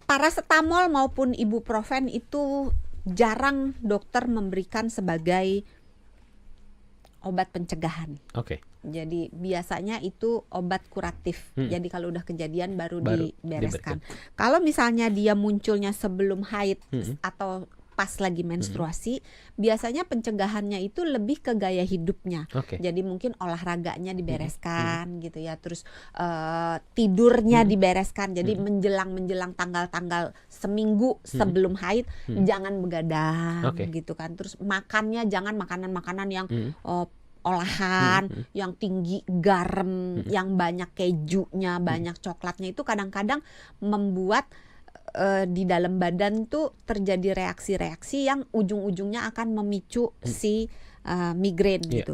Paracetamol maupun ibuprofen itu jarang dokter memberikan sebagai obat pencegahan. Oke. Jadi biasanya itu obat kuratif. Jadi kalau udah kejadian baru dibereskan. diberikan. Kalau misalnya dia munculnya sebelum haid atau pas lagi menstruasi, biasanya pencegahannya itu lebih ke gaya hidupnya. Oke. Jadi mungkin olahraganya dibereskan gitu ya, terus tidurnya dibereskan. Jadi menjelang tanggal-tanggal seminggu sebelum haid jangan begadang gitu kan. Terus makannya jangan makanan-makanan yang olahan, yang tinggi garam, yang banyak kejunya, banyak coklatnya. Itu kadang-kadang membuat di dalam badan tuh terjadi reaksi-reaksi yang ujung-ujungnya akan memicu si migrain gitu.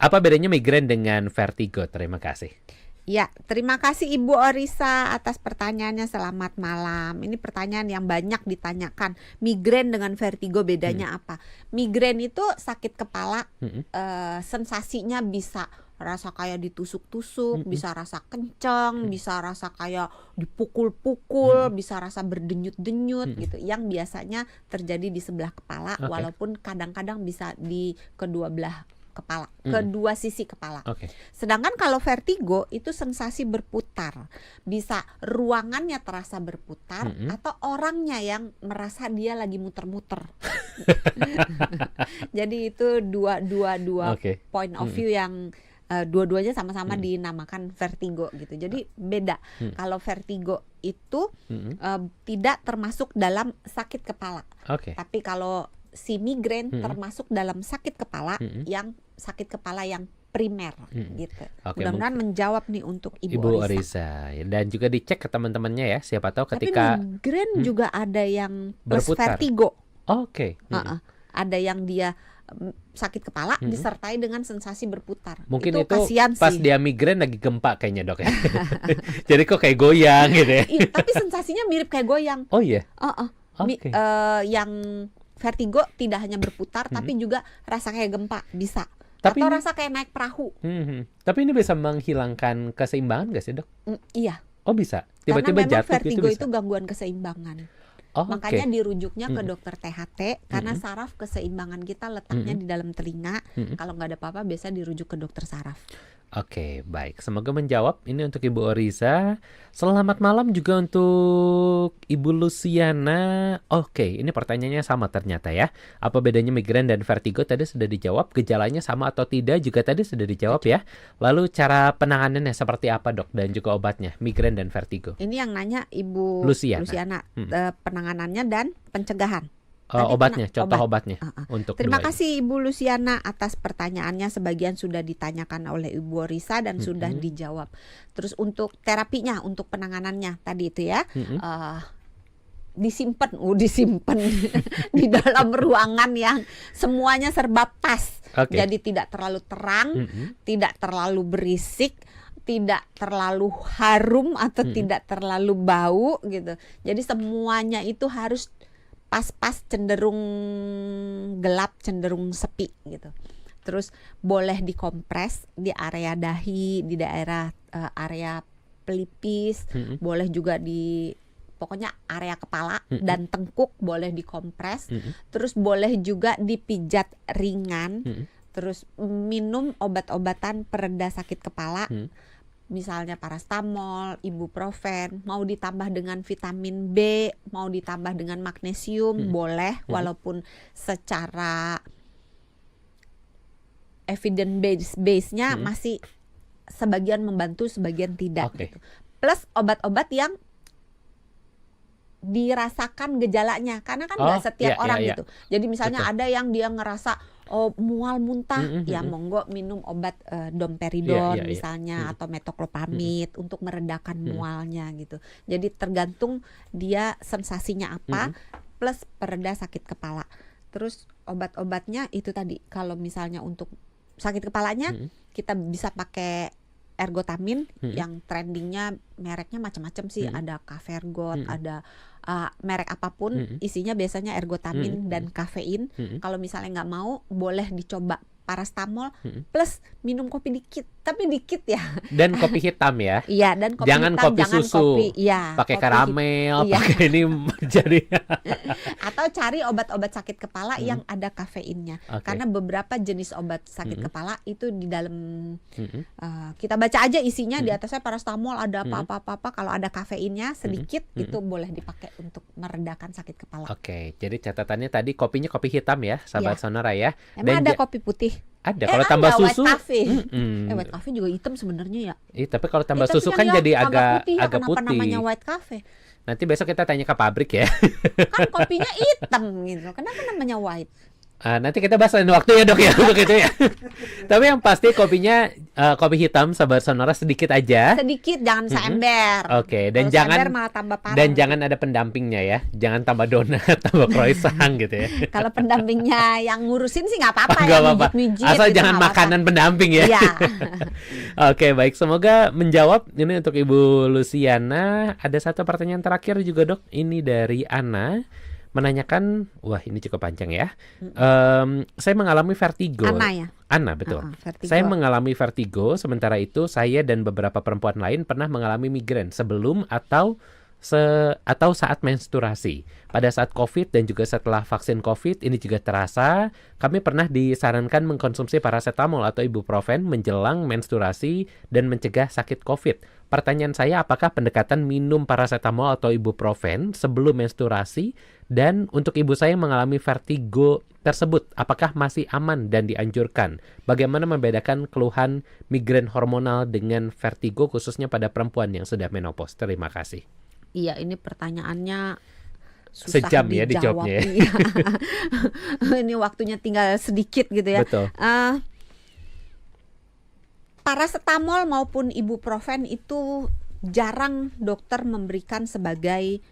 Apa bedanya migrain dengan vertigo? Terima kasih. Ya, terima kasih Ibu Orisa atas pertanyaannya. Selamat malam. Ini pertanyaan yang banyak ditanyakan. Migrain dengan vertigo bedanya apa? Migrain itu sakit kepala, sensasinya bisa rasa kayak ditusuk-tusuk, bisa rasa kenceng, bisa rasa kayak dipukul-pukul, bisa rasa berdenyut-denyut gitu. Yang biasanya terjadi di sebelah kepala, walaupun kadang-kadang bisa di kedua belah kepala, kedua sisi kepala. Sedangkan kalau vertigo itu sensasi berputar, bisa ruangannya terasa berputar atau orangnya yang merasa dia lagi muter-muter. Jadi itu dua point of view yang dua-duanya sama-sama dinamakan vertigo gitu. Jadi beda. Kalau vertigo itu tidak termasuk dalam sakit kepala. Tapi kalau si migrain termasuk dalam sakit kepala yang sakit kepala yang primer gitu. Mudah-mudahan menjawab nih untuk Ibu Orisa. Dan juga dicek ke teman-temannya ya, siapa tahu ketika migrain juga ada yang plus berputar. vertigo. Ada yang dia sakit kepala disertai dengan sensasi berputar. Mungkin itu kasihan pas sih. dia migrain lagi gempa kayaknya, Dok ya. Jadi kok kayak goyang gitu ya. Tapi sensasinya mirip kayak goyang. Oh iya. Yang vertigo tidak hanya berputar tapi juga rasa kayak gempa bisa. Tapi atau ini, rasa kayak naik perahu. Tapi ini bisa menghilangkan keseimbangan gak sih, Dok? Iya. Oh bisa. Tiba-tiba karena memang jatuh vertigo gitu bisa. itu gangguan keseimbangan. Makanya dirujuknya ke dokter THT karena saraf keseimbangan kita letaknya di dalam telinga. Kalau nggak ada apa-apa biasa dirujuk ke dokter saraf. Oke, baik. Semoga menjawab. Ini untuk Ibu Orisa. Selamat malam juga untuk Ibu Luciana. Oke, ini pertanyaannya sama ternyata ya. Apa bedanya migrain dan vertigo? Tadi sudah dijawab. Gejalanya sama atau tidak juga tadi sudah dijawab ya. Lalu cara penanganannya seperti apa, Dok? Dan juga obatnya, migrain dan vertigo. Ini yang nanya Ibu Luciana. Penanganannya dan pencegahan. Obatnya, contoh obatnya untuk Terima kasih Ibu Luciana atas pertanyaannya. Sebagian sudah ditanyakan oleh Ibu Orisa dan sudah dijawab. Terus untuk terapinya, untuk penanganannya tadi itu ya, disimpan di dalam ruangan yang semuanya serba pas. Jadi tidak terlalu terang, tidak terlalu berisik, tidak terlalu harum atau tidak terlalu bau gitu. Jadi semuanya itu harus pas-pas, cenderung gelap, cenderung sepi gitu. Terus boleh dikompres di area dahi, di daerah area pelipis, boleh juga di pokoknya area kepala dan tengkuk boleh dikompres. Terus boleh juga dipijat ringan. Terus minum obat-obatan pereda sakit kepala. Misalnya paracetamol, ibuprofen, mau ditambah dengan vitamin B, mau ditambah dengan magnesium, boleh, walaupun secara evidence base-nya masih sebagian membantu, sebagian tidak. Gitu. Plus obat-obat yang dirasakan gejalanya, karena kan nggak setiap orang gitu. Jadi misalnya ada yang dia ngerasa mual muntah, ya monggo minum obat domperidon misalnya atau metoclopramid untuk meredakan mualnya gitu. Jadi tergantung dia sensasinya apa plus pereda sakit kepala. Terus obat-obatnya itu tadi, kalau misalnya untuk sakit kepalanya kita bisa pakai ergotamin yang trendingnya mereknya macam-macam sih, ada Cavergot, ada merek apapun isinya biasanya ergotamin dan kafein. Kalau misalnya nggak mau, boleh dicoba paracetamol plus minum kopi dikit, tapi dikit ya. Dan kopi hitam ya. Iya, dan kopi jangan hitam, kopi jangan susu. Pakai karamel, iya. pakai ini jadi. Atau cari obat-obat sakit kepala yang ada kafeinnya. Karena beberapa jenis obat sakit kepala itu di dalam kita baca aja isinya, di atasnya paracetamol ada apa-apa. Kalau ada kafeinnya sedikit itu boleh dipakai untuk meredakan sakit kepala. Oke, jadi catatannya tadi kopinya kopi hitam ya, sahabat Sonora ya. Emang ada kopi putih? Ada. Kalau tambah susu, white coffee. White coffee juga hitam sebenarnya ya. Tapi kalau tambah susu kan jadi agak putih, agak kenapa putih. Namanya white coffee? Nanti besok kita tanya ke pabrik ya. Kan kopinya hitam gitu. Kenapa namanya white? Nanti kita bahas lain waktu ya dok ya untuk itu ya. Tapi yang pasti kopinya kopi hitam sahabat Sonora sedikit aja. Sedikit, jangan seember. Oke, dan kalau jangan malah tambah parah. Dan jangan ada pendampingnya ya. Jangan tambah donat, tambah croissant gitu ya. Kalau pendampingnya yang ngurusin sih nggak apa-apa ya. Mijit-mijit. Asal gitu, jangan makanan pendamping ya. Iya. Oke, baik. Semoga menjawab ini untuk Ibu Luciana. Ada satu pertanyaan terakhir juga dok. Ini dari Ana. Menanyakan, wah ini cukup panjang ya. Saya mengalami vertigo. Ana ya? Ana, betul. Vertigo. Saya mengalami vertigo, sementara itu saya dan beberapa perempuan lain pernah mengalami migrain sebelum atau saat menstruasi. Pada saat COVID dan juga setelah vaksin COVID ini juga terasa. Kami pernah disarankan mengkonsumsi paracetamol atau ibuprofen menjelang menstruasi dan mencegah sakit COVID. Pertanyaan saya, apakah pendekatan minum paracetamol atau ibuprofen sebelum menstruasi dan untuk ibu saya mengalami vertigo tersebut, apakah masih aman dan dianjurkan? Bagaimana membedakan keluhan migrain hormonal dengan vertigo khususnya pada perempuan yang sudah menopause? Terima kasih. Iya, ini pertanyaannya susah sejam ya dijawabnya. Iya. Ini waktunya tinggal sedikit gitu ya. Betul. Paracetamol maupun ibuprofen itu jarang dokter memberikan sebagai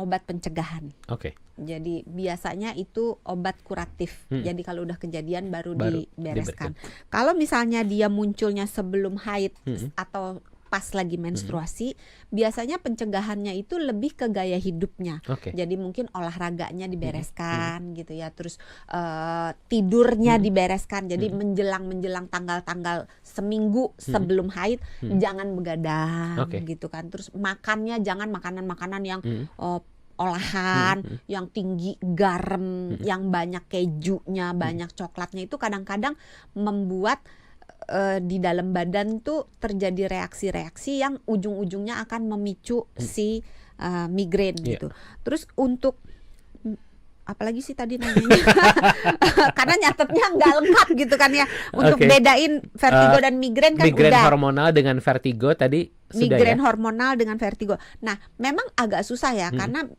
obat pencegahan. Oke. Jadi biasanya itu obat kuratif. Jadi kalau udah kejadian baru dibereskan. Kalau misalnya dia munculnya sebelum haid atau pas lagi menstruasi, biasanya pencegahannya itu lebih ke gaya hidupnya. Jadi mungkin olahraganya dibereskan gitu ya, terus tidurnya dibereskan. Jadi menjelang tanggal-tanggal seminggu sebelum haid jangan begadang gitu kan. Terus makannya jangan makanan-makanan yang olahan, yang tinggi garam, yang banyak kejunya, banyak coklatnya, itu kadang-kadang membuat di dalam badan tuh terjadi reaksi-reaksi yang ujung-ujungnya akan memicu si migrain gitu. Terus untuk apalagi sih tadi namanya? Karena nyatetnya nggak lengkap gitu kan ya. Untuk bedain vertigo dan migrain kan migrain udah. Hormonal dengan vertigo tadi sudah migrain ya? Hormonal dengan vertigo. Nah, memang agak susah ya karena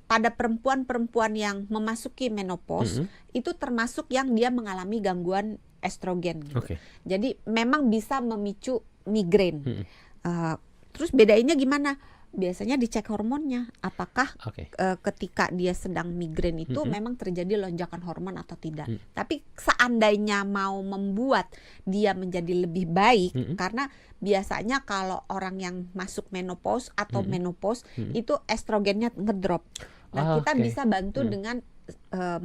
pada perempuan-perempuan yang memasuki menopause itu termasuk yang dia mengalami gangguan estrogen gitu. Jadi memang bisa memicu migrain. Terus bedainnya gimana? Biasanya dicek hormonnya, apakah ketika dia sedang migrain itu memang terjadi lonjakan hormon atau tidak. Tapi seandainya mau membuat dia menjadi lebih baik, karena biasanya kalau orang yang masuk menopause atau menopause itu estrogennya ngedrop. Nah, kita bisa bantu dengan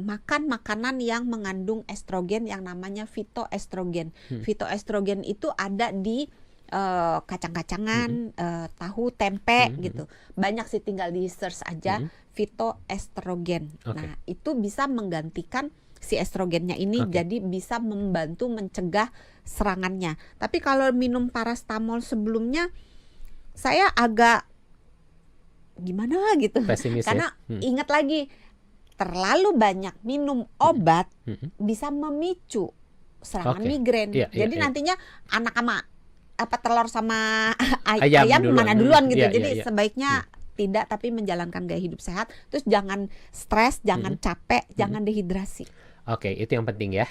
makan makanan yang mengandung estrogen yang namanya fitoestrogen. Fitoestrogen itu ada di kacang-kacangan, tahu, tempe gitu. Banyak sih, tinggal di search aja fitoestrogen. Nah, itu bisa menggantikan si estrogennya ini, jadi bisa membantu mencegah serangannya. Tapi kalau minum paracetamol sebelumnya saya agak gimana gitu. Pesimis karena ingat lagi, terlalu banyak minum obat bisa memicu serangan migrain. Jadi nantinya anak sama telur sama ayam mana duluan gitu. Jadi sebaiknya tidak, tapi menjalankan gaya hidup sehat. Terus jangan stres, jangan capek, jangan dehidrasi. Itu yang penting ya.